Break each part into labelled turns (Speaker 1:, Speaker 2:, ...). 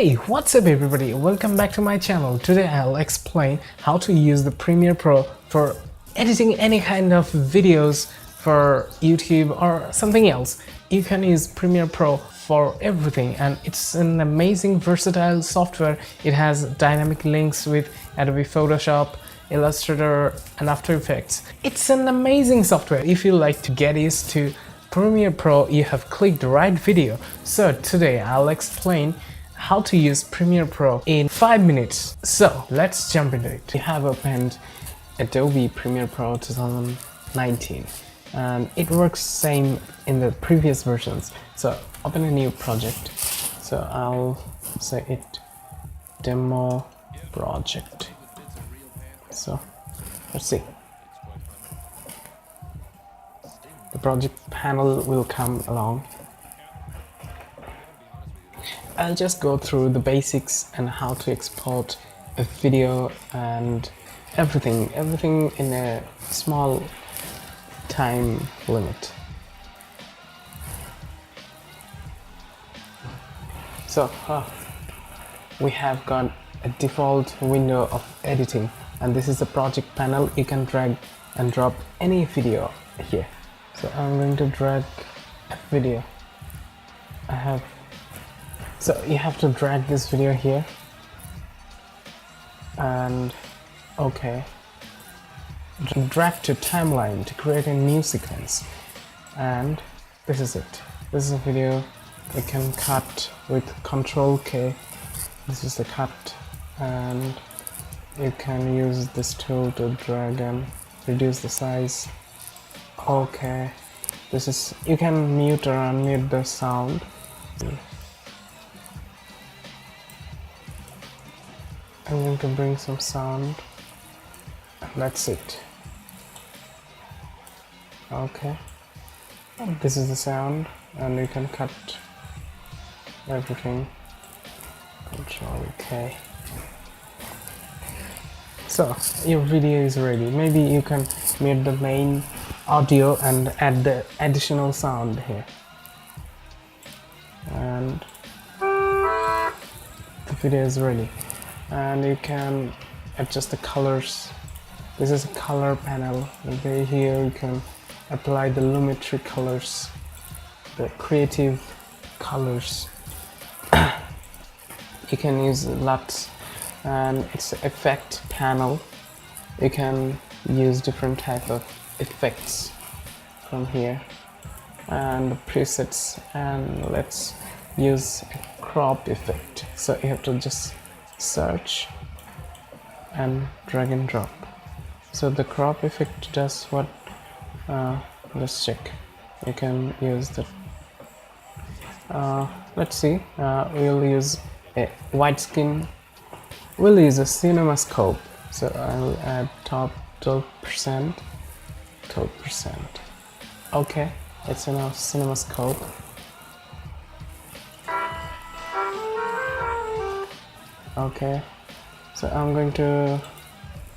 Speaker 1: Hey, what's up everybody? Welcome back to my channel. Today I'll explain how to use the Premiere Pro for editing any kind of videos for YouTube or something else. You can use Premiere Pro for everything, and it's an amazing versatile software. It has dynamic links with Adobe Photoshop, Illustrator and After Effects. It's an amazing software. If you like to get used to Premiere Pro, you have clicked the right video. So today I'll explain how to use Premiere Pro in 5 minutes. So let's jump into it. We have opened Adobe Premiere Pro 2019 and it works same in the previous versions. So open a new project. So I'll say it demo project. So let's see. The project panel will come along. I'll just go through the basics and how to export a video and everything in a small time limit. So we have got a default window of editing, and this is the project panel. You can drag and drop any video here. So I'm going to drag a video. So you have to drag this video here and okay, drag to timeline to create a new sequence, and this is it. This is a video you can cut with Control K. This is the cut, and you can use this tool to drag and reduce the size. Okay, this is, you can mute or unmute the sound. I'm going to bring some sound. That's it. Okay, this is the sound, and you can cut everything. Control K. So your video is ready. Maybe you can mute the main audio and add the additional sound here, and the video is ready. And you can adjust the colors. This is a color panel, and here you can apply the lumetri colors, the creative colors. You can use LUTs, and it's an effect panel. You can use different type of effects from here, and presets, and let's use a crop effect. So you have to just search and drag and drop. So the crop effect does what? Let's check. You can use the let's see, we'll use a widescreen. We'll use a cinema scope. So I'll add top 12%. Okay, it's in our cinema scope. Okay, so I'm going to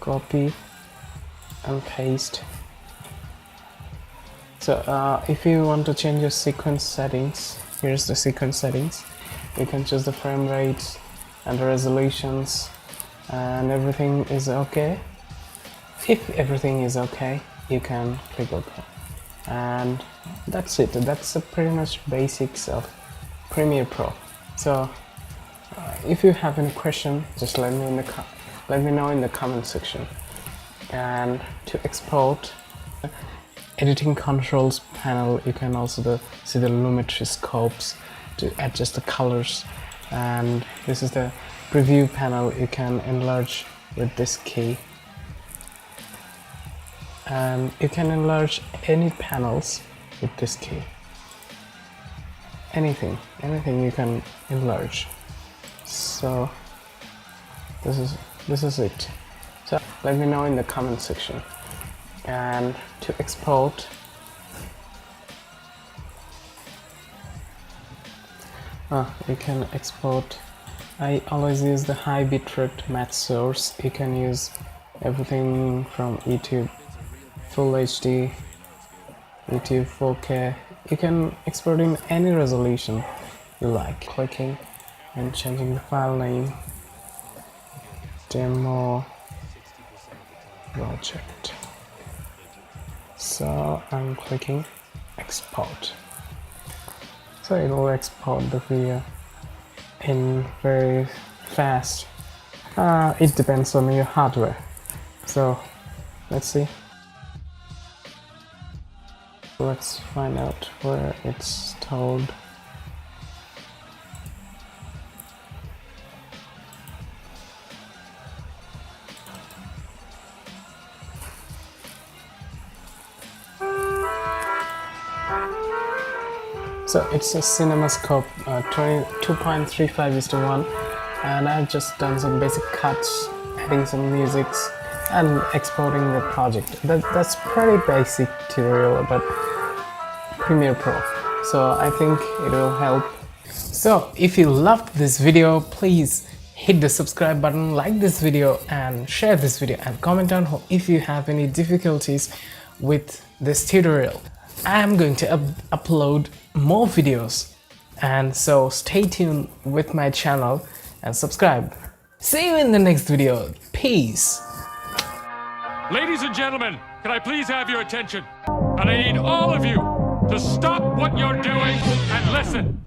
Speaker 1: copy and paste. So if you want to change your sequence settings, here's the sequence settings. You can choose the frame rates and the resolutions, and everything is okay. If everything is okay, you can click OK, and that's it. That's pretty much basics of Premiere Pro. So if you have any question, just let me know in the comment section. And to export editing controls panel, you can also see the lumetri scopes to adjust the colors, and this is the preview panel. You can enlarge with this key, and you can enlarge any panels with this key. Anything you can enlarge. So this is it. So let me know in the comment section. And to export, you can export. I always use the high bitrate match source. You can use everything from YouTube Full HD, YouTube 4K. You can export in any resolution you like. Clicking and changing the file name demo project. So I'm clicking export. So it will export the video in very fast. It depends on your hardware. So let's see. Let's find out where it's told. So it's a CinemaScope 2.35:1, and I've just done some basic cuts, adding some musics and exporting the project. That's pretty basic tutorial about Premiere Pro, so I think it will help. So if you loved this video, please hit the subscribe button, like this video and share this video, and comment down if you have any difficulties with this tutorial. I am going to upload more videos, and so stay tuned with my channel and subscribe. See you in the next video. Peace.
Speaker 2: Ladies and gentlemen, can I please have your attention? And I need all of you to stop what you're doing and listen.